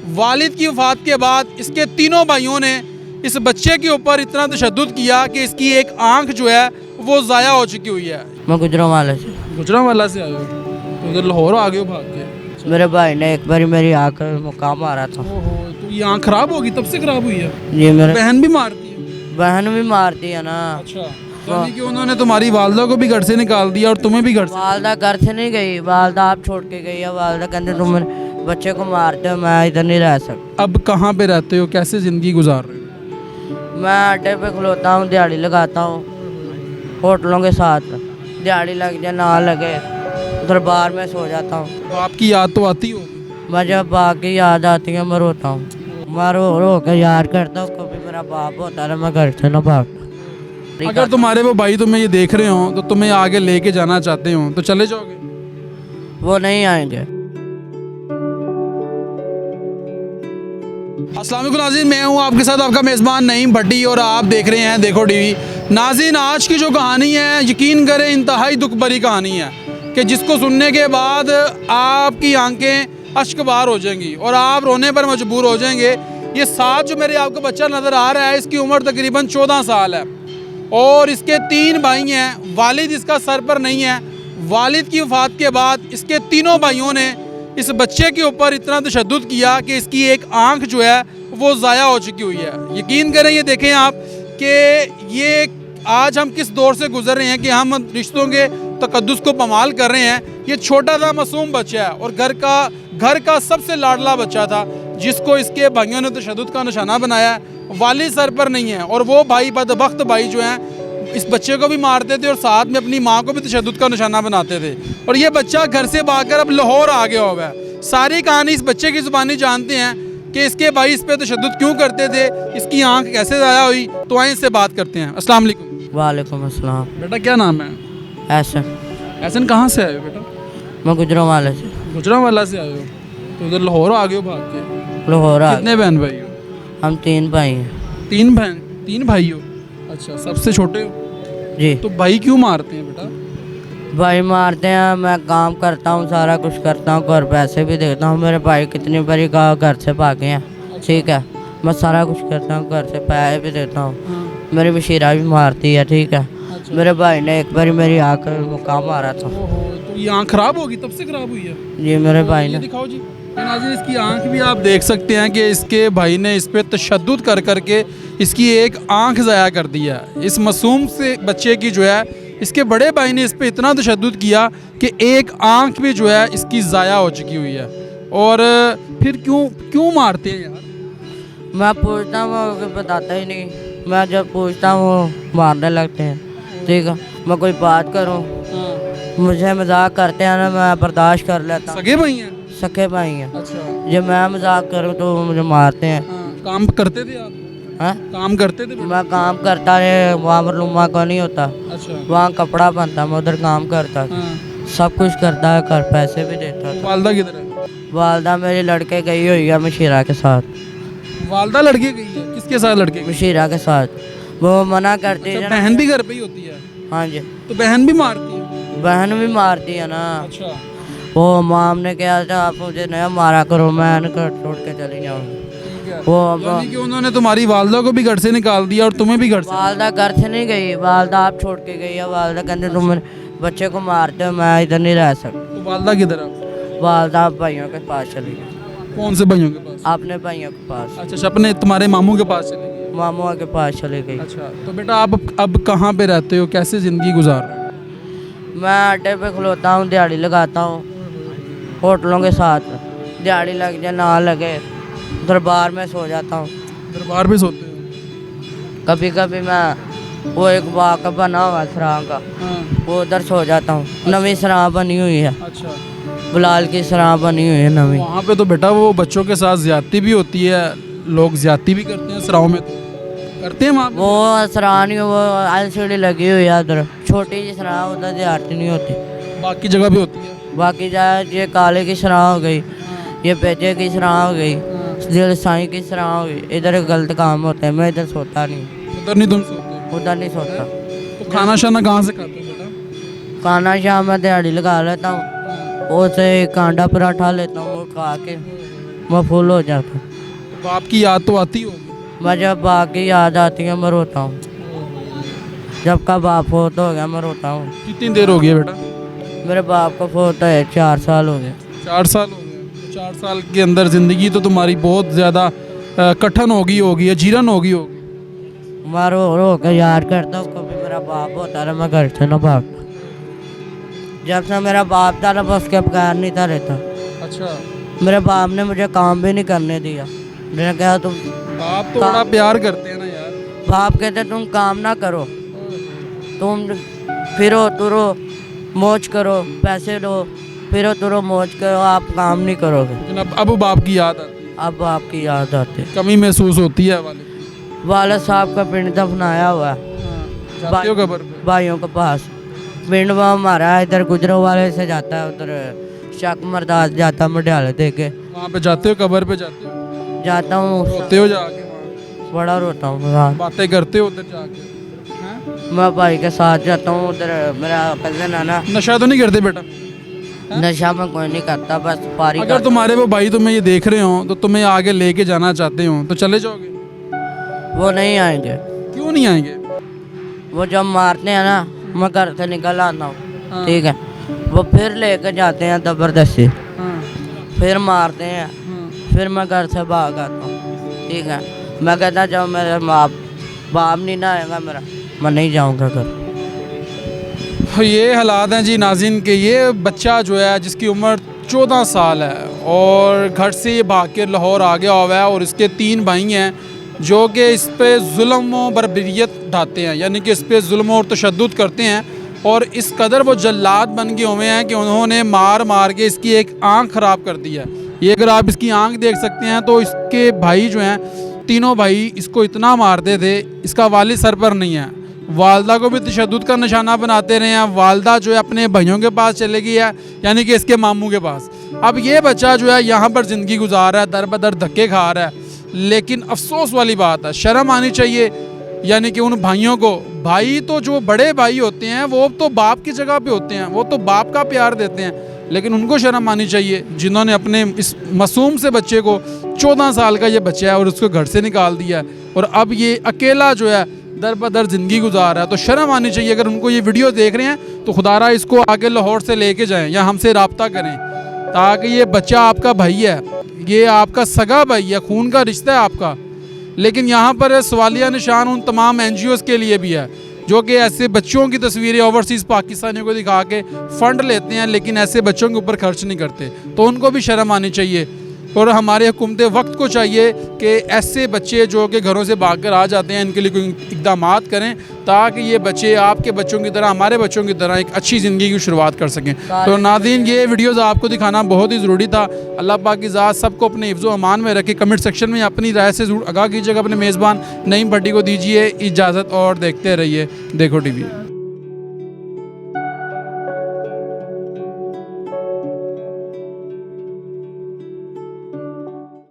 वालिद की वफ़ात के बाद इसके तीनों भाइयों ने इस बच्चे के ऊपर इतना तशद्दुद किया कि इसकी एक आंख जो है वो ज़ाया हो चुकी हुई है। मैं गुजरांवाला से। गुजरांवाला से आए हो तो उधर लाहौर आ गए हो भाग के? मेरे भाई ने एक बार मेरी आँख में मुकाम मारा था। ओहो, तो ये आंख खराब होगी, तब से खराब हुई है? ये मेरे बहन भी मारती है? बहन भी मारती है ना। अच्छा, यानी कि उन्होंने तुम्हारी वालदा को भी घर से निकाल दिया और तुम्हें भी घर से? वालदा घर से नहीं गई, वालदा आप छोड़ के गई है। वालदा कहते तुम मेरे बच्चे को मारते हो, मैं इधर नहीं रह सकता। अब कहाँ पे रहते हो, कैसे ज़िंदगी गुजार रहे हो? मैं अड्डे पे खलोता हूँ, दिहाड़ी लगाता हूँ होटलों के साथ। दिहाड़ी लग जाए ना लगे उधर बार में सो जाता हूँ। बाप की याद तो आती होगी? मैं जब बाप की याद आती है मैं रोता हूँ। मैं रो के याद करता हूँ, कभी मेरा बाप होता है मैं घर से ना भागता। अगर तुम्हारे वो भाई तुम्हें ये देख रहे हो तो तुम्हें आगे लेके जाना चाहते हो तो चले जाओगे? वो नहीं आएंगे। अस्सलाम वालेकुम नाज़रीन, मैं हूं आपके साथ आपका मेज़बान नईम भट्टी और आप देख रहे हैं देखो टीवी। नाज़रीन, आज की जो कहानी है यकीन करें इंतहाई दुख भरी कहानी है कि जिसको सुनने के बाद आपकी आंखें अश्कबार हो जाएंगी और आप रोने पर मजबूर हो जाएंगे। ये साथ जो मेरे आपको बच्चा नज़र आ रहा है इसकी उम्र तकरीबन 14 साल है और इसके 3 भाई हैं। वालिद इसका सर पर नहीं है। वालिद की वफ़ात के बाद इसके तीनों भाइयों ने इस बच्चे के ऊपर इतना तशद्दुद किया कि इसकी एक आंख जो है वो ज़ाया हो चुकी हुई है। यकीन करें, ये देखें आप कि ये आज हम किस दौर से गुजर रहे हैं कि हम रिश्तों के तकद्दुस को पमाल कर रहे हैं। ये छोटा सा मासूम बच्चा है और घर का सबसे लाडला बच्चा था जिसको इसके भाइयों ने तशद्दुद का निशाना बनाया है। वालिद सर पर नहीं है और वो भाई बदबख्त भाई जो हैं इस बच्चे को भी मारते थे और साथ में अपनी माँ को भी तशद्दुद का निशाना बनाते थे और ये बच्चा घर से भागकर अब लाहौर आ गया हुआ है। सारी कहानी इस बच्चे की ज़ुबानी जानते हैं कि इसके भाई इस पर तशद्दुद क्यों करते थे, इसकी आंख कैसे ज़ाया हुई। तो आइए इससे बात करते हैं। अस्सलाम वालेकुम। वालेकुम अस्सलाम। बेटा क्या नाम है? ऐसा एहसन। कहाँ से आए हो बेटा? मैं गुजरांवाला से। गुजरांवाला से आए हो तो उधर लाहौर आ गए हो भाग के? लाहौर आ कितने बहन भाई हो? हम 3 भाई हैं। 3 बहन 3 भाई हो? अच्छा, सबसे छोटे हो? जी। तो भाई क्यों मारते हैं बेटा? भाई मारते हैं, मैं काम करता हूँ, सारा कुछ करता हूँ, घर पैसे भी देता हूँ। मेरे भाई कितनी बारी कहा घर से भागे हैं, ठीक है, मैं सारा कुछ करता हूँ, घर से पैसे भी देता हूँ। मेरी मशीरा भी मारती है, ठीक है। मेरे भाई ने एक बार मेरी आँख में मुकाम मारा था। तो ये आंख खराब होगी, तब से खराब हुई है? जी मेरे भाई ये ने। दिखाओ जी। नाज़रीन, इसकी आंख भी आप देख सकते हैं कि इसके भाई ने इस पे तशद्दुद कर करके इसकी एक आंख ज़ाया कर दिया। इस मासूम से बच्चे की जो है इसके बड़े भाई ने इस पे इतना तशद्दुद किया कि एक आंख भी जो है इसकी ज़ाया हो चुकी हुई है। और फिर क्यों मारते हैं यार? मैं पूछता हूँ वो बताता ही नहीं। मैं जब पूछता हूँ वो मारने लगते हैं, ठीक है। मैं कोई बात करूँ मुझे मजाक करते हैं ना, मैं बर्दाश्त कर लेता हूँ। सगे भाई हैं? सके भाई हैं। अच्छा। जब मैं मजाक करूँ तो वो मुझे मारते हैं। काम करते थे आप? हाँ, काम करते थे बेटा? मैं काम करता रहे, वहाँ पर लुम्मा को नहीं होता, अच्छा। वहाँ कपड़ा बनता, मैं उधर काम करता था। सब कुछ करता है, घर पैसे भी देता था। वालदा किधर है? वालदा मेरी लड़के गई हुई है मशीरा के साथ। वालदा लड़के गई है? किसके साथ लड़के गई? मशीरा के साथ। वो मना करती है अच्छा, ना। बहन भी घर पे ही होती है? हाँ जी। तो बहन भी मारती है? बहन भी मारती है ना। अच्छा। वो माम ने कहा था आप मुझे नहीं मारा करो, मैं घर छोड़ के चली जाऊँगी। वो यानी कि उन्होंने तुम्हारी वालदा को भी घर से निकाल दिया और तुम्हें भी घर से? वालदा घर से नहीं गई, वालदा आप छोड़ के गई है। वालदा कहते तुम मेरे बच्चे को मारते हो, मैं इधर नहीं रह सकता। तो वालदा किधर है? वालदा भाइयों के पास चली गई। कौन से भाइयों के पास? अपने भाइयों के पास। अच्छा, अपने तुम्हारे मामू के पास चले गए? मामू के पास चली गई। अच्छा, तो बेटा आप अब कहाँ पे रहते हो, कैसे ज़िंदगी गुजार रहे हो? मैं अड्डे पे खलोता हूँ, दिहाड़ी लगाता हूँ होटलों के साथ। दिहाड़ी लग जाए ना लगे दरबार में सो जाता हूँ। दरबार पे सोते हो? कभी कभी मैं वो एक वाक़ बना हुआ सराह का, वो उधर सो जाता हूँ। नवी सराह बनी हुई है, अच्छा। बिलाल की सराह बनी हुई है नवी। वहाँ पे तो बेटा वो बच्चों के साथ ज्यादती भी होती है, लोग ज्यादती भी करते हैं सराहों में। तो करते हैं वहाँ पे? वो सराह नहीं, वो एलसीडी लगी हुई है उधर, छोटी सी सराह, उधर ज्यादती नहीं होती। बाकी जगह भी होती है? बाकी जाए ये काले की सराह हो गई, ये बेटे की सराह हो गई, दिल साईं की सराह हो गई। इधर गलत काम होते हैं, मैं इधर सोता नहीं। उधर नहीं तुम सोते? उधर नहीं सोता। तो खाना शाना कहाँ से खाते हो बेटा? खाना शाम में दिहाड़ी लगा लेता हूँ, उसे कांडा पराठा लेता हूँ, वो खा के मैं फुल हो जाता हूँ। बाप की याद तो आती होगी। मैं जब बाप की याद आती है मैं रोता हूँ। जब का बाप फोत हो गया मैं रोता हूँ। कितनी देर हो गई है बेटा? मेरे बाप का फोत है 4 साल हो गए। 4 साल हो गए। 4 साल के अंदर ज़िंदगी तो तुम्हारी बहुत ज़्यादा कठिन होगी या जीरन होगी। मैं रो रो के याद करता हूँ। कभी मेरा बाप होता था मैं घर से ना भागता। जब से मेरा बाप था ना मैं उसके बगैर नहीं था रहता। अच्छा, मेरे बाप ने मुझे काम भी नहीं करने दिया। मैंने कहा तुम बाप तो बड़ा प्यार करते हैं ना यार। बाप कहते तुम काम ना करो, तुम फिरो तुरो मौज करो, पैसे लो, फिरो तुरो मौज करो, आप काम नहीं करोगे। लेकिन अब बाप की याद आती है, अब बाप की याद आती है। कमी महसूस होती है वाले साहब का पिंड दफनाया हुआ है जाते हो कब्र पे? भाइयों के पास। पिंड वो हमारा इधर गुजरों वाले से जाता है, उधर शक मरदास जाता मडियाले दे के। वहाँ पे जाते हो, कब्र पे जाते हो, जाता हूँ, रोते हो जाके वहाँ, बड़ा रोता हूँ रात। बातें करते हो उधर जाके? हैं? मैं भाई के साथ जाता हूँ उधर। मेरा कजन है ना। नशा तो नहीं करते बेटा? नशा में कोई नहीं करता, बस पारी अगर तुम्हारे वो भाई तुम्हें ये देख रहे हो तो तुम्हें आगे लेके जाना चाहते हो तो चले जाओगे? वो नहीं आएंगे। क्यों नहीं आएंगे? वो जब मारते हैं ना मैं घर से निकल आता हूँ, हाँ। ठीक है, वो फिर लेके जाते हैं ज़बरदस्ती, हाँ, फिर मारते हैं, हाँ। फिर मैं घर से भाग आता हूँ, ठीक है। मैं कहता जब मेरे बाप नहीं ना आएगा मेरा, मैं नहीं जाऊँगा घर। ये हालात हैं जी नाज़रीन के। ये बच्चा जो है जिसकी उम्र 14 साल है और घर से ये भाग के लाहौर आ गया हुआ है और इसके 3 भाई हैं जो कि इस पे जुल्म और बर्बरियत ढाते हैं, यानी कि इस पे जुल्म और तशद्दुद करते हैं। और इस कदर वो जल्लाद बन गए हुए हैं कि उन्होंने मार मार के इसकी एक आँख ख़राब कर दी है। ये अगर आप इसकी आँख देख सकते हैं तो इसके भाई जो हैं, तीनों भाई इसको इतना मारते थे, इसका वालिद सर पर नहीं है। वालदा को भी तशद्दुद का निशाना बनाते रहे हैं। वालदा जो है अपने भाइयों के पास चले गई है, यानी कि इसके मामू के पास। अब ये बच्चा जो है यहाँ पर ज़िंदगी गुजार रहा है, दर बदर धक्के खा रहा है। लेकिन अफसोस वाली बात है, शर्म आनी चाहिए यानी कि उन भाइयों को। भाई तो जो बड़े भाई होते हैं वो तो बाप की जगह पे होते हैं, वो तो बाप का प्यार देते हैं, लेकिन उनको शर्म आनी चाहिए जिन्होंने अपने इस मासूम से बच्चे को, 14 साल का ये बच्चा है और उसको घर से निकाल दिया है और अब ये अकेला जो है दर बदर ज़िंदगी गुजार रहा है। तो शर्म आनी चाहिए। अगर उनको ये वीडियो देख रहे हैं तो खुदारा इसको आगे लाहौर से लेके जाएं या हमसे रब्ता करें, ताकि ये बच्चा आपका भाई है, ये आपका सगा भाई है, खून का रिश्ता है आपका। लेकिन यहाँ पर सवालिया निशान उन तमाम NGOs के लिए भी है जो कि ऐसे बच्चों की तस्वीरें ओवरसीज़ पाकिस्तानियों को दिखा के फ़ंड लेते हैं, लेकिन ऐसे बच्चों के ऊपर खर्च नहीं करते। तो उनको भी शर्म आनी चाहिए। और हमारे हुकूमत वक्त को चाहिए कि ऐसे बच्चे जो कि घरों से भाग कर आ जाते हैं, इनके लिए कोई इक़दामात करें ताकि ये बच्चे आपके बच्चों की तरह, हमारे बच्चों की तरह एक अच्छी ज़िंदगी की शुरुआत कर सकें। तो नाज़रीन, ये वीडियोज़ आपको दिखाना बहुत ही ज़रूरी था। अल्लाह पाक की ज़ात सबको अपने हिफ्ज़ व अमान में रखे। कमेंट सेक्शन में अपनी राय से ज़रूर आगाह कीजिएगा। अपने मेज़बान नईम भट्टी को दीजिए इजाज़त और देखते रहिए देखो TV।